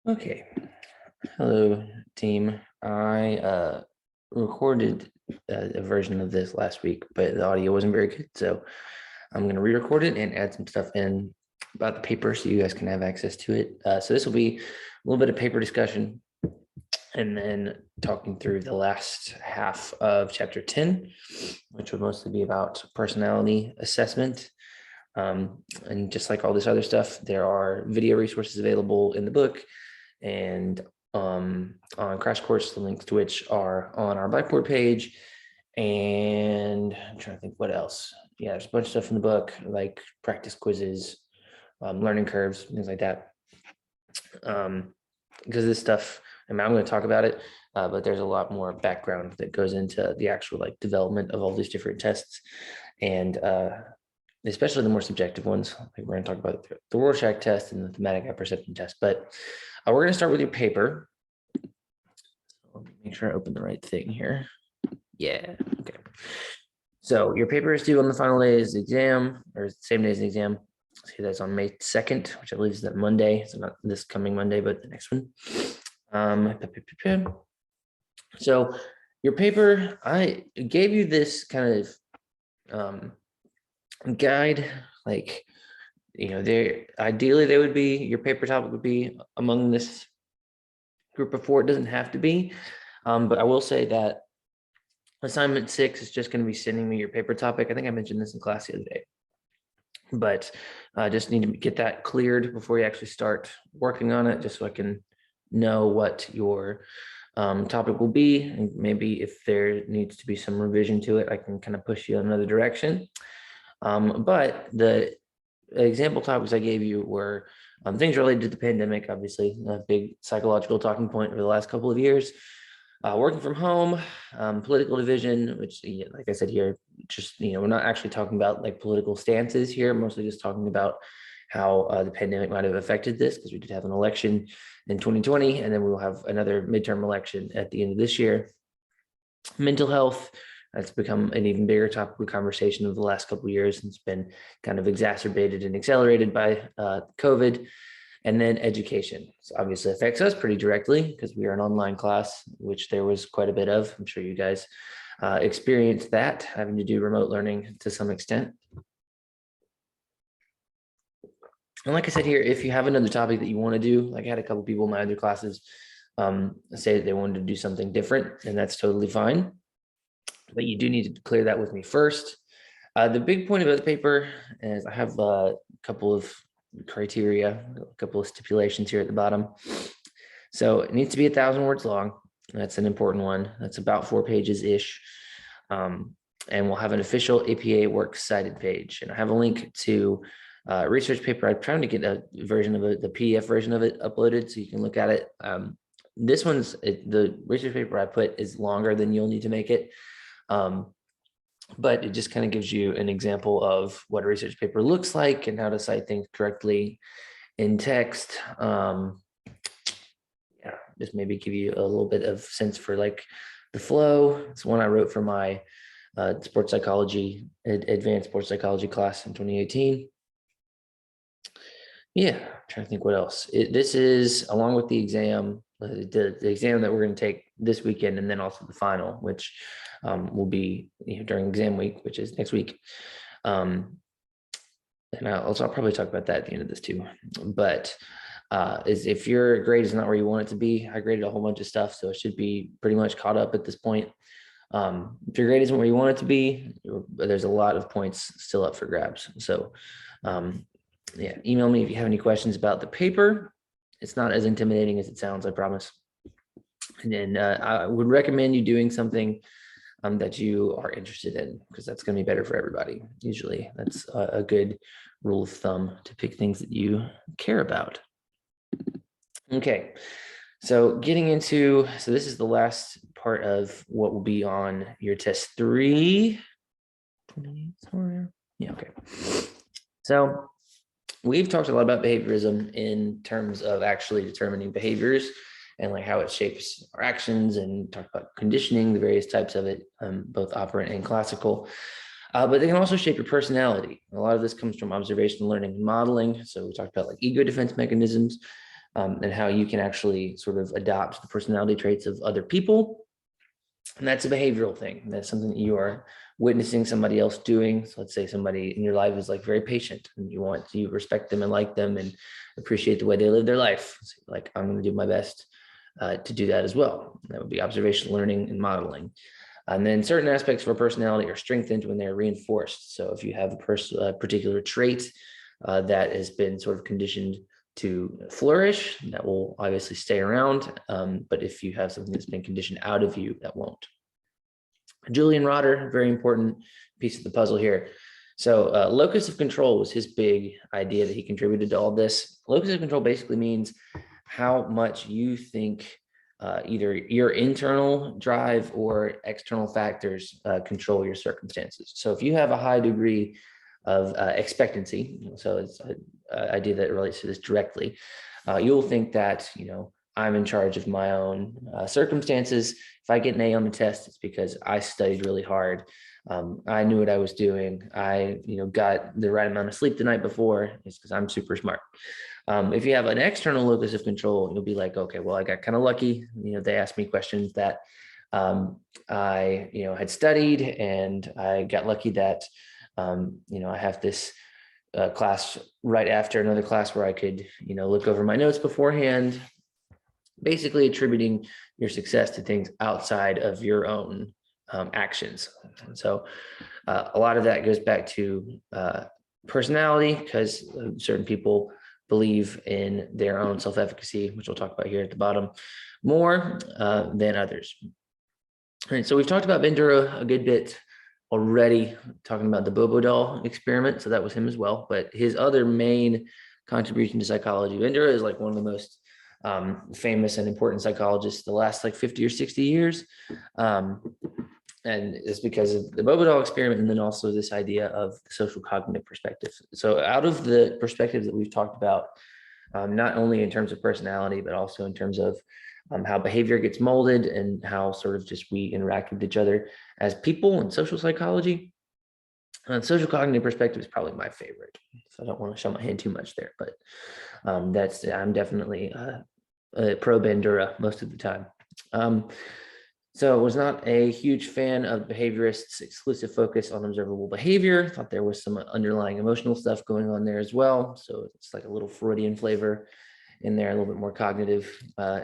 Okay. Hello, team. I recorded a version of this last week, but the audio wasn't very good. So I'm going to re-record it and add some stuff in about the paper so you guys can have access to it. So this will be a little bit of paper discussion and then talking through the last half of chapter 10, which would mostly be about personality assessment. And just like all this other stuff, there are video resources available in the book and on Crash Course, the links to which are on our Blackboard page. And I'm trying to think what else. Yeah, there's a bunch of stuff in the book, like practice quizzes, learning curves, things like that. Because this stuff, I mean, I'm going to talk about it, but there's a lot more background that goes into the actual like development of all these different tests, and especially the more subjective ones. Like we're going to talk about the Rorschach test and the thematic apperception test. But we're going to start with your paper. Let me make sure I open the right thing here. Yeah. Okay. So your paper is due on the final day of the exam, or same day as the exam. See, that's on May 2nd, which I believe is that Monday. So not this coming Monday, but the next one. So your paper, I gave you this kind of guide, like, ideally they would be, your paper topic would be among this group of four. It doesn't have to be, but I will say that assignment 6 is just going to be sending me your paper topic. I think I mentioned this in class the other day, but I just need to get that cleared before you actually start working on it, just so I can know what your topic will be, and maybe if there needs to be some revision to it, I can kind of push you in another direction. But the example topics I gave you were things related to the pandemic, obviously a big psychological talking point over the last couple of years. Working from home, political division, which, like I said here, just, we're not actually talking about like political stances here, mostly just talking about how the pandemic might have affected this, because we did have an election in 2020, and then we will have another midterm election at the end of this year. Mental health, that's become an even bigger topic of conversation over the last couple of years, and it's been kind of exacerbated and accelerated by COVID. And then education. So obviously affects us pretty directly because we are an online class, which there was quite a bit of. I'm sure you guys experienced that, having to do remote learning to some extent. And like I said here, if you have another topic that you want to do, like I had a couple people in my other classes say that they wanted to do something different, and that's totally fine. But you do need to clear that with me first. The big point about the paper is I have a couple of criteria, a couple of stipulations here at the bottom. So it needs to be 1,000 words long. That's an important one. That's about 4 pages ish. And we'll have an official APA Works cited page. And I have a link to a research paper. I'm trying to get a version of it, the PDF version of it uploaded so you can look at it. This one's, the research paper I put is longer than you'll need to make it. But it just kind of gives you an example of what a research paper looks like and how to cite things correctly in text. Just maybe give you a little bit of sense for like the flow. It's one I wrote for my sports psychology, advanced sports psychology class in 2018. Yeah, I'm trying to think what else. This is along with the exam, the exam that we're going to take this weekend, and then also the final, which will be during exam week, which is next week. And I'll probably talk about that at the end of this too. But is if your grade is not where you want it to be, I graded a whole bunch of stuff, so it should be pretty much caught up at this point. If your grade isn't where you want it to be, there's a lot of points still up for grabs. So yeah, email me if you have any questions about the paper. It's not as intimidating as it sounds, I promise. And then I would recommend you doing something that you are interested in, because that's going to be better for everybody. Usually that's a good rule of thumb, to pick things that you care about. Okay, so getting into, so this is the last part of what will be on your test 3. Yeah, okay. So we've talked a lot about behaviorism in terms of actually determining behaviors and like how it shapes our actions, and talk about conditioning, the various types of it, both operant and classical. But they can also shape your personality. A lot of this comes from observational learning and modeling. So we talked about like ego defense mechanisms, and how you can actually sort of adopt the personality traits of other people. And that's a behavioral thing. That's something that you are witnessing somebody else doing. So let's say somebody in your life is like very patient and you want to respect them and like them and appreciate the way they live their life. So like, I'm going to do my best to do that as well. That would be observational learning and modeling. And then certain aspects of our personality are strengthened when they're reinforced. So if you have a particular trait that has been sort of conditioned to flourish, that will obviously stay around. But if you have something that's been conditioned out of you, that won't. Julian Rotter, very important piece of the puzzle here. So locus of control was his big idea that he contributed to all this. Locus of control basically means how much you think either your internal drive or external factors control your circumstances. So if you have a high degree of expectancy, so it's an idea that relates to this directly, you'll think that, I'm in charge of my own circumstances. If I get an A on the test, it's because I studied really hard. I knew what I was doing. I, got the right amount of sleep the night before. It's because I'm super smart. If you have an external locus of control, you'll be like, okay, well, I got kind of lucky. They asked me questions that I, had studied, and I got lucky that, I have this class right after another class where I could, look over my notes beforehand, basically attributing your success to things outside of your own actions. And so a lot of that goes back to personality, because certain people believe in their own self-efficacy, which we'll talk about here at the bottom, more than others. All right, so we've talked about Bandura a good bit already, talking about the Bobo doll experiment. So that was him as well. But his other main contribution to psychology, Bandura is like one of the most famous and important psychologists the last like 50 or 60 years. And it's because of the Bobo doll experiment, and then also this idea of the social cognitive perspective. So out of the perspectives that we've talked about, not only in terms of personality, but also in terms of how behavior gets molded and how sort of just we interact with each other as people in social psychology. Social cognitive perspective is probably my favorite. So I don't want to show my hand too much there, but I'm definitely pro Bandura most of the time. So I was not a huge fan of behaviorists' exclusive focus on observable behavior. Thought there was some underlying emotional stuff going on there as well. So it's like a little Freudian flavor in there, a little bit more cognitive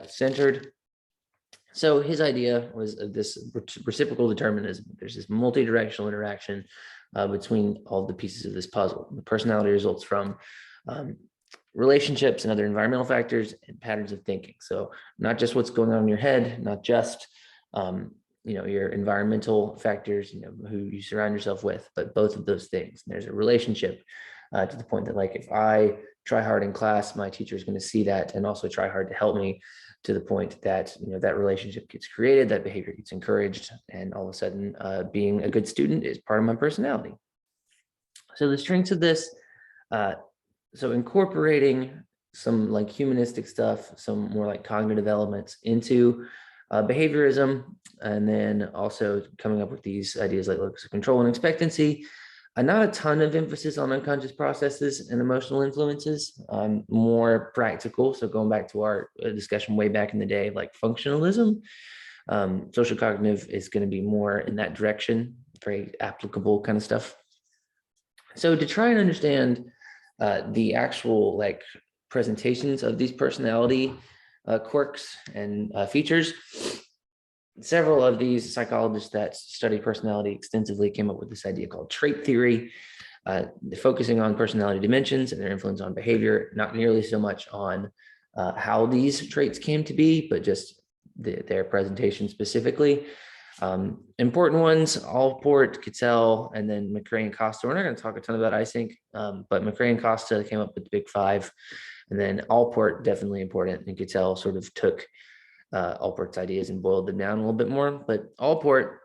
centered. So his idea was this reciprocal determinism. There's this multi-directional interaction between all the pieces of this puzzle. The personality results from relationships and other environmental factors and patterns of thinking. So not just what's going on in your head, not just your environmental factors, who you surround yourself with, but both of those things. And there's a relationship to the point that, like, if I try hard in class, my teacher is going to see that and also try hard to help me, to the point that, that relationship gets created, that behavior gets encouraged, and all of a sudden being a good student is part of my personality. So the strengths of this, so incorporating some like humanistic stuff, some more like cognitive elements into behaviorism, and then also coming up with these ideas like locus of control and expectancy. Not a ton of emphasis on unconscious processes and emotional influences, more practical. So going back to our discussion way back in the day, like functionalism, social cognitive is going to be more in that direction, very applicable kind of stuff. So to try and understand the actual like presentations of these personality quirks and features, several of these psychologists that study personality extensively came up with this idea called trait theory, focusing on personality dimensions and their influence on behavior, not nearly so much on how these traits came to be, but just their presentation specifically. Important ones: Allport, Cattell, and then McRae and Costa. We're not going to talk a ton about Eysenck, but McRae and Costa came up with the big five. And then Allport, definitely important, and Cattell sort of took Allport's ideas and boiled them down a little bit more. But Allport,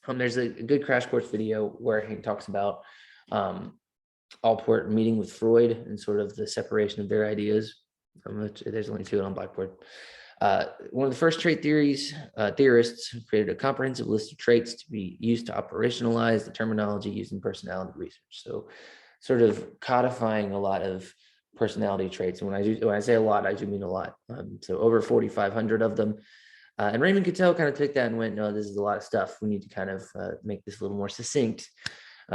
there's a good crash course video where he talks about Allport meeting with Freud and sort of the separation of their ideas. There's only two on Blackboard. One of the first trait theorists created a comprehensive list of traits to be used to operationalize the terminology used in personality research. So sort of codifying a lot of personality traits. And when I say a lot, I do mean a lot. So over 4,500 of them. And Raymond Cattell kind of took that and went, no, this is a lot of stuff. We need to kind of make this a little more succinct.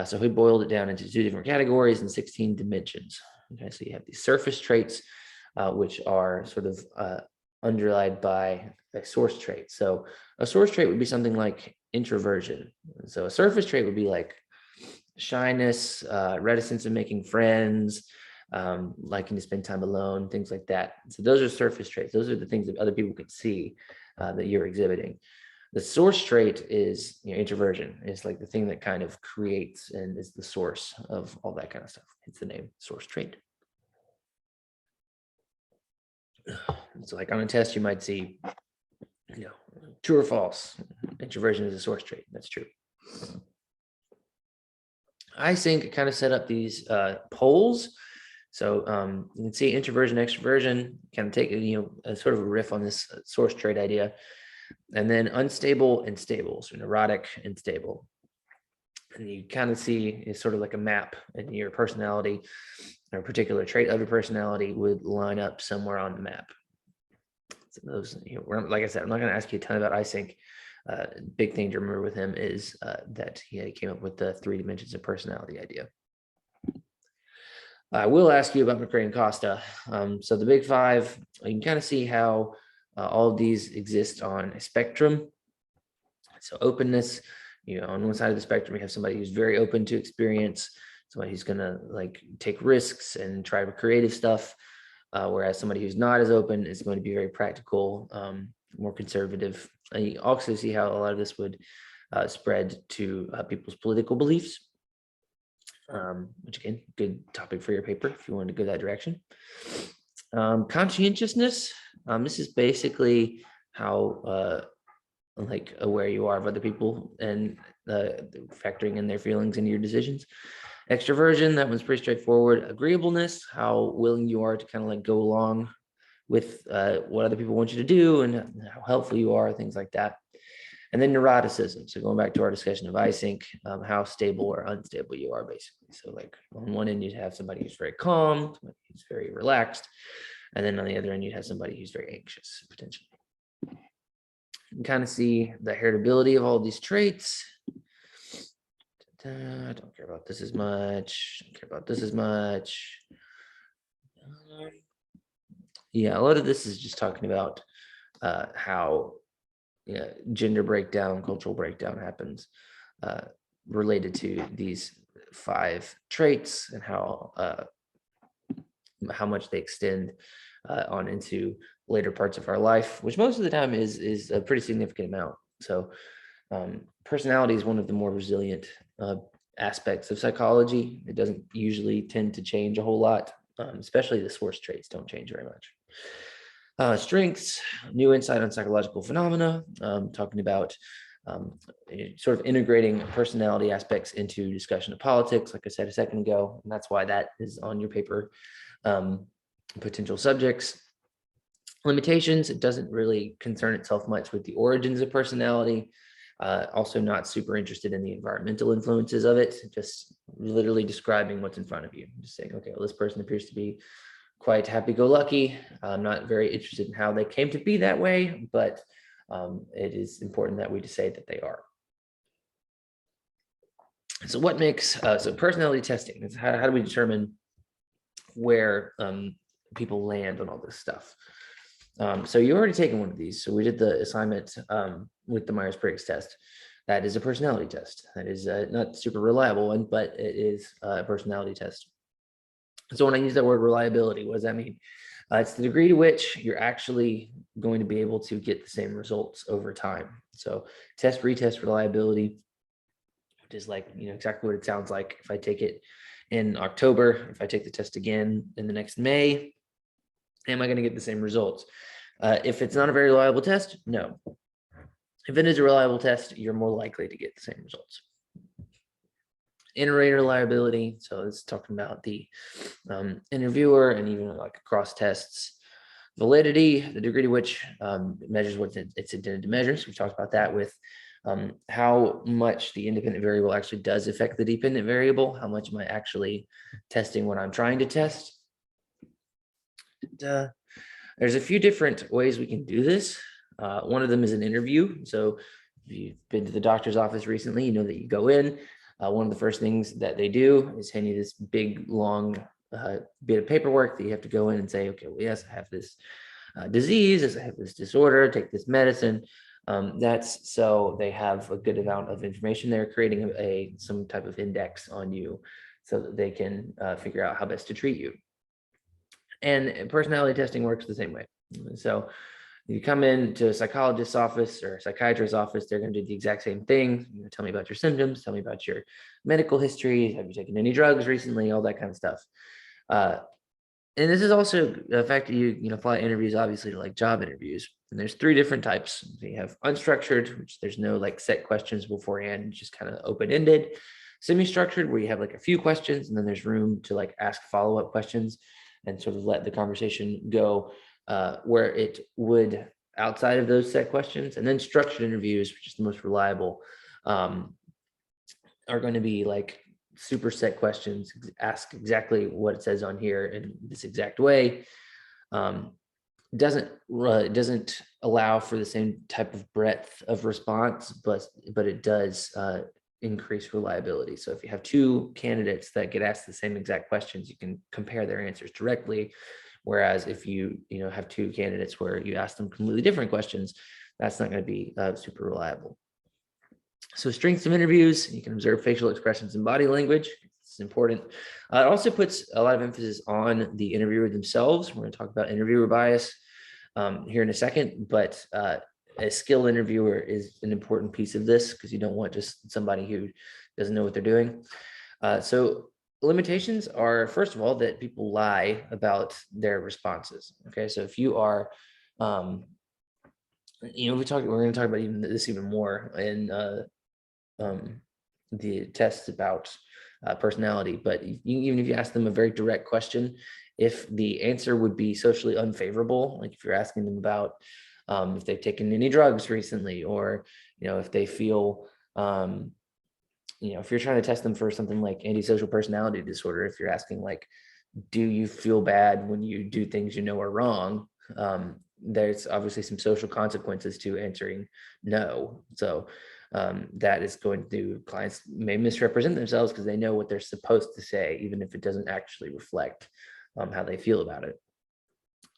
So he boiled it down into 2 different categories and 16 dimensions. Okay, so you have these surface traits, which are sort of underlined by a source trait. So a source trait would be something like introversion. So a surface trait would be like shyness, reticence of making friends, liking to spend time alone, things like that. So those are surface traits. Those are the things that other people can see that you're exhibiting. The source trait is introversion. It's like the thing that kind of creates and is the source of all that kind of stuff. It's the name source trait. So like on a test, you might see, true or false. Introversion is a source trait. That's true. Eyesync kind of set up these polls. So you can see introversion, extroversion, kind of take a sort of a riff on this source trait idea. And then unstable and stable, so neurotic and stable. And you kind of see it's sort of like a map, and your personality or a particular trait of your personality would line up somewhere on the map. So those, like I said, I'm not going to ask you a ton about Eyesync. Big thing to remember with him is that he came up with the 3 dimensions of personality idea. I will ask you about McRae and Costa. So the big 5, you can kind of see how all of these exist on a spectrum. So openness, on one side of the spectrum, we have somebody who's very open to experience, somebody who's going to like take risks and try creative stuff. Whereas somebody who's not as open is going to be very practical, more conservative. And you also see how a lot of this would spread to people's political beliefs, which again, good topic for your paper if you want to go that direction. Conscientiousness. This is basically how like aware you are of other people and factoring in their feelings into your decisions. Extroversion, that one's pretty straightforward. Agreeableness, how willing you are to kind of like go along with what other people want you to do and how helpful you are, things like that. And then neuroticism. So going back to our discussion of Eyesync, how stable or unstable you are, basically. So like on one end, you'd have somebody who's very calm, somebody who's very relaxed. And then on the other end, you'd have somebody who's very anxious, potentially. You can kind of see the heritability of all these traits. I don't care about this as much. Don't care about this as much. Yeah, a lot of this is just talking about how gender breakdown, cultural breakdown happens related to these 5 traits and how much they extend on into later parts of our life, which most of the time is a pretty significant amount. So personality is one of the more resilient aspects of psychology. It doesn't usually tend to change a whole lot, especially the source traits don't change very much. Strengths, new insight on psychological phenomena, talking about sort of integrating personality aspects into discussion of politics, like I said a second ago, and that's why that is on your paper. Potential subjects. Limitations, it doesn't really concern itself much with the origins of personality. Also not super interested in the environmental influences of it, just literally describing what's in front of you. Just saying, okay, well, this person appears to be quite happy-go-lucky. I'm not very interested in how they came to be that way, but it is important that we just say that they are. So what makes, so personality testing, is how do we determine where people land on all this stuff? So you already taken one of these. So we did the assignment with the Myers-Briggs test. That is a personality test. That is not super reliable one, but it is a personality test. So when I use that word reliability, what does that mean? It's the degree to which you're actually going to be able to get the same results over time. So test, retest reliability, which is like, exactly what it sounds like. If I take it in October, if I take the test again in the next May, am I going to get the same results? If it's not a very reliable test, no. If it is a reliable test, you're more likely to get the same results. Iterator reliability, so it's talking about the interviewer and even like across tests. Validity, the degree to which it measures what it's intended to measure. So we've talked about that with how much the independent variable actually does affect the dependent variable. How much am I actually testing what I'm trying to test? there's a few different ways we can do this. One of them is an interview. So if you've been to the doctor's office recently, you know that you go in. One of the first things that they do is hand you this big, long bit of paperwork that you have to go in and say, okay, well, yes, I have this disease, I have this disorder, take this medicine. That's so they have a good amount of information. They're creating some type of index on you so that they can figure out how best to treat you. And personality testing works the same way. So you come into a psychologist's office or a psychiatrist's office, they're going to do the exact same thing. Tell me about your symptoms, tell me about your medical history, have you taken any drugs recently, all that kind of stuff. And this is also the fact that you apply interviews, obviously, to like job interviews. And there's 3 different types. So you have unstructured, which there's no like set questions beforehand, just kind of open-ended. Semi-structured, where you have like a few questions, and then there's room to like ask follow-up questions and sort of let the conversation go where it would outside of those set questions. And then structured interviews, which is the most reliable, are going to be like super set questions, ask exactly what it says on here in this exact way. Doesn't allow for the same type of breadth of response, but it does increase reliability. So if you have 2 candidates that get asked the same exact questions, you can compare their answers directly. Whereas if you have 2 candidates where you ask them completely different questions, that's not going to be super reliable. So strengths of interviews, you can observe facial expressions and body language. It's important. It also puts a lot of emphasis on the interviewer themselves. We're going to talk about interviewer bias here in a second, but a skilled interviewer is an important piece of this because you don't want just somebody who doesn't know what they're doing. So limitations are, first of all, that people lie about their responses. Okay, so if you are, we're going to talk about even more in the tests about personality. But even if you ask them a very direct question, if the answer would be socially unfavorable, like if you're asking them about if they've taken any drugs recently, or if they feel if you're trying to test them for something like antisocial personality disorder, if you're asking like, do you feel bad when you do things are wrong, there's obviously some social consequences to answering no. So that is going to, clients may misrepresent themselves because they know what they're supposed to say, even if it doesn't actually reflect how they feel about it.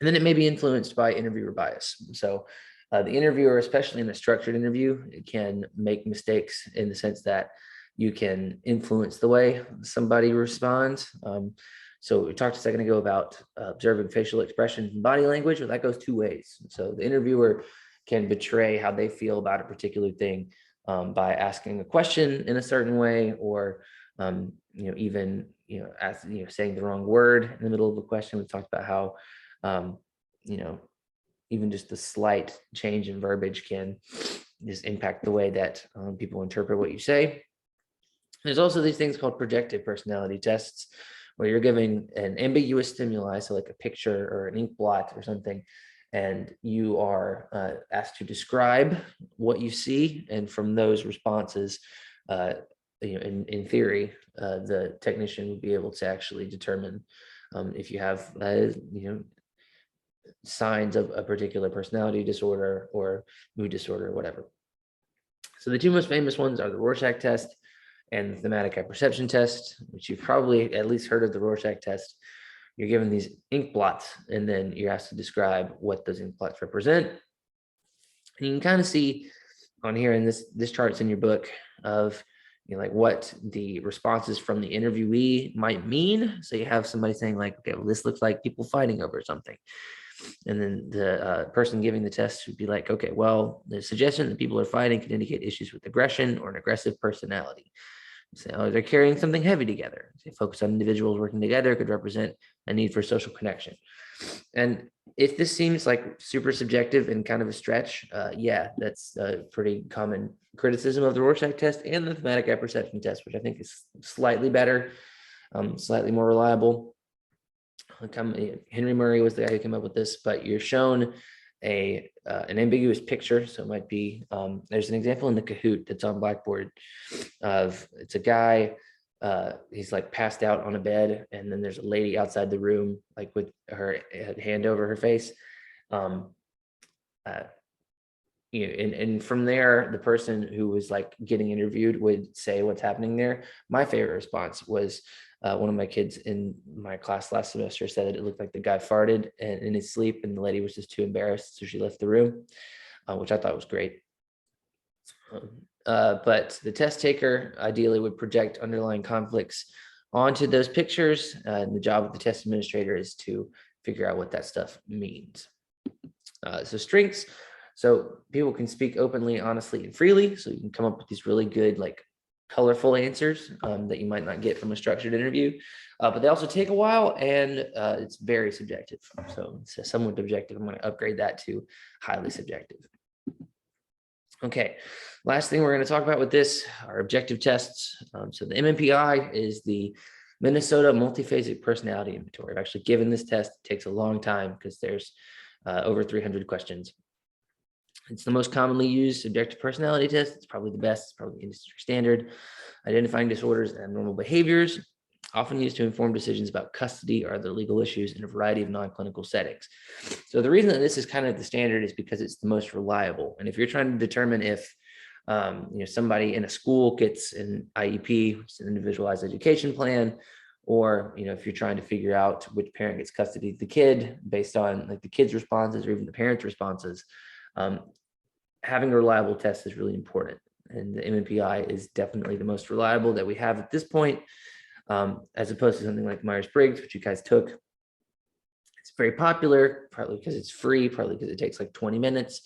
And then it may be influenced by interviewer bias. So the interviewer, especially in a structured interview, can make mistakes in the sense that you can influence the way somebody responds. So we talked a second ago about observing facial expressions and body language. Well, that goes 2 ways. So the interviewer can betray how they feel about a particular thing by asking a question in a certain way, or even saying the wrong word in the middle of a question. We talked about how even just the slight change in verbiage can just impact the way that people interpret what you say. There's also these things called projective personality tests, where you're giving an ambiguous stimuli, so like a picture or an ink blot or something, and you are asked to describe what you see. And from those responses, in theory, the technician would be able to actually determine if you have, signs of a particular personality disorder or mood disorder or whatever. So the 2 most famous ones are the Rorschach test and the thematic apperception test, which you've probably at least heard of. The Rorschach test, you're given these ink blots, and then you're asked to describe what those ink blots represent. And you can kind of see on here, and this chart's in your book, of like what the responses from the interviewee might mean. So you have somebody saying like, okay, well, this looks like people fighting over something. And then the person giving the test would be like, okay, well, the suggestion that people are fighting could indicate issues with aggression or an aggressive personality. So they're carrying something heavy together. They focus on individuals working together, could represent a need for social connection. And if this seems like super subjective and kind of a stretch, yeah, that's a pretty common criticism of the Rorschach test and the thematic apperception test, which I think is slightly better, slightly more reliable. Henry Murray was the guy who came up with this, but you're shown an ambiguous picture. So it might be, there's an example in the Kahoot that's on Blackboard of, it's a guy he's like passed out on a bed, and then there's a lady outside the room, like with her hand over her face. Um, uh, and from there, the person who was like getting interviewed would say what's happening there. My favorite response was one of my kids in my class last semester said that it looked like the guy farted and in his sleep, and the lady was just too embarrassed, so she left the room, which I thought was great. But the test taker ideally would project underlying conflicts onto those pictures, and the job of the test administrator is to figure out what that stuff means. So strengths. So people can speak openly, honestly, and freely. So you can come up with these really good, like colorful answers that you might not get from a structured interview. But they also take a while, and it's very subjective. So it's somewhat objective. I'm going to upgrade that to highly subjective. Okay, last thing we're going to talk about with this are objective tests. So the MMPI is the Minnesota Multiphasic Personality Inventory. I've actually given this test. It takes a long time because there's over 300 questions. It's the most commonly used subjective personality test. It's probably the best. It's probably industry standard. Identifying disorders and abnormal behaviors, often used to inform decisions about custody or other legal issues in a variety of non-clinical settings. So the reason that this is kind of the standard is because it's the most reliable. And if you're trying to determine if somebody in a school gets an IEP, which is an individualized education plan, or if you're trying to figure out which parent gets custody of the kid based on like the kid's responses or even the parent's responses, having a reliable test is really important. And the MMPI is definitely the most reliable that we have at this point, as opposed to something like Myers-Briggs, which you guys took. It's very popular, partly because it's free, partly because it takes like 20 minutes.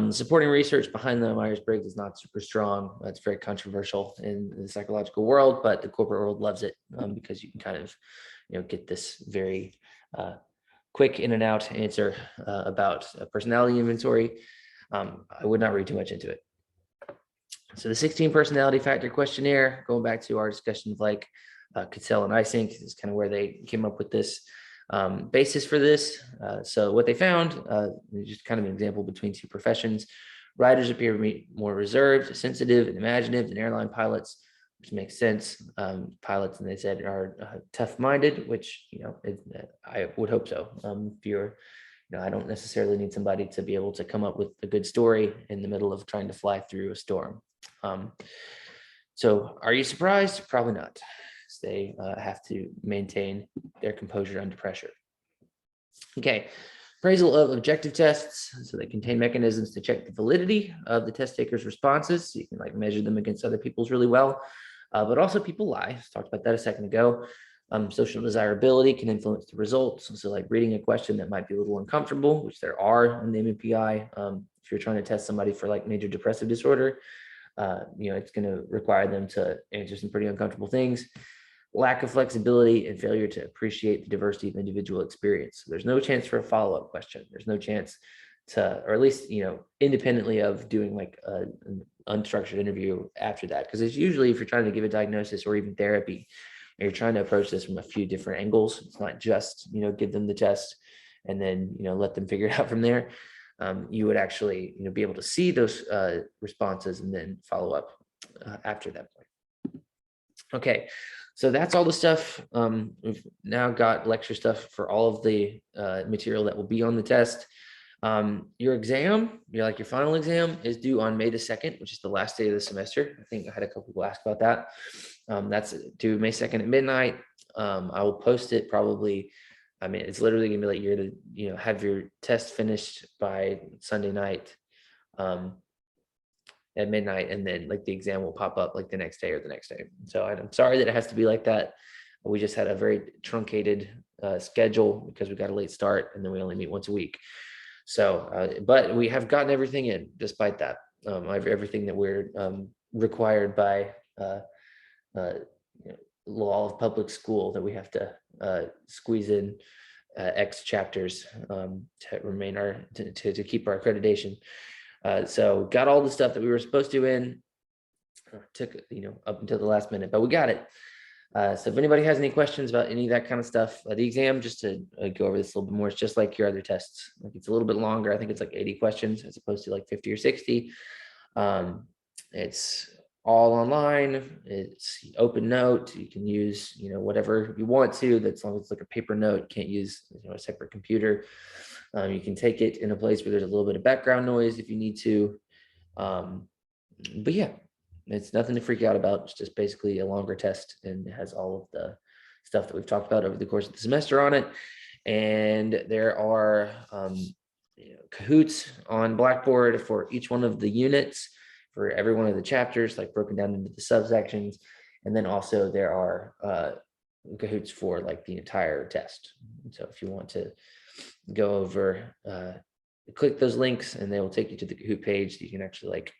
Supporting research behind the Myers-Briggs is not super strong. It's very controversial in the psychological world, but the corporate world loves it because you can kind of, get this very quick in and out answer about a personality inventory. I would not read too much into it. So the 16 personality factor questionnaire, going back to our discussion of like Cattell and Eysenck, is kind of where they came up with this basis for this. So what they found, just kind of an example between two professions, riders appear to be more reserved, sensitive, and imaginative than airline pilots, which makes sense. Pilots, and they said, are tough-minded, which, I would hope so. If you're, I don't necessarily need somebody to be able to come up with a good story in the middle of trying to fly through a storm. So are you surprised? Probably not. They have to maintain their composure under pressure. Okay, appraisal of objective tests. So they contain mechanisms to check the validity of the test taker's responses. So you can like measure them against other people's really well, but also people lie. Talked about that a second ago. Social desirability can influence the results. So like reading a question that might be a little uncomfortable, which there are in the MMPI. If you're trying to test somebody for like major depressive disorder, it's going to require them to answer some pretty uncomfortable things. Lack of flexibility and failure to appreciate the diversity of individual experience. So there's no chance for a follow-up question. There's no chance to, or at least, independently of doing like an unstructured interview after that. Because it's usually, if you're trying to give a diagnosis or even therapy, you're trying to approach this from a few different angles. It's not just, give them the test and then, let them figure it out from there. You would actually, be able to see those responses and then follow up after that point. Okay, so that's all the stuff. We've now got lecture stuff for all of the material that will be on the test. Your exam, your final exam is due on May the 2nd, which is the last day of the semester. I think I had a couple people ask about that. That's due May 2nd at midnight. I will post it probably. It's literally gonna be like you're to, have your test finished by Sunday night at midnight, and then like the exam will pop up like the next day or the next day. So I'm sorry that it has to be like that. We just had a very truncated schedule because we got a late start and then we only meet once a week. So, but we have gotten everything in despite that. Everything that we're required by law of public school that we have to squeeze in X chapters to remain to keep our accreditation. So got all the stuff that we were supposed to in. Took up until the last minute, but we got it. So if anybody has any questions about any of that kind of stuff, the exam, just to go over this a little bit more, it's just like your other tests. Like it's a little bit longer. I think it's like 80 questions as opposed to like 50 or 60. It's all online. It's open note. You can use, whatever you want to, that's as long as it's like a paper note. You can't use, a separate computer. You can take it in a place where there's a little bit of background noise if you need to. But yeah, it's nothing to freak out about. It's just basically a longer test, and it has all of the stuff that we've talked about over the course of the semester on it. And there are Kahoots on Blackboard for each one of the units, for every one of the chapters, like broken down into the subsections. And then also there are Kahoots for like the entire test. So if you want to go over, click those links and they will take you to the Kahoot page. You can actually like,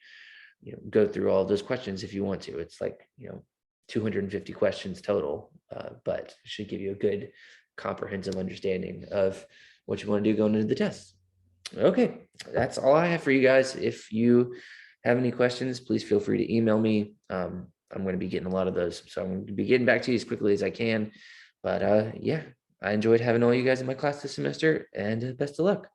go through all of those questions if you want to. It's like, 250 questions total, but it should give you a good comprehensive understanding of what you want to do going into the test. Okay, that's all I have for you guys. If you have any questions, please feel free to email me. I'm going to be getting a lot of those, so I'm going to be getting back to you as quickly as I can. But yeah, I enjoyed having all you guys in my class this semester, and best of luck.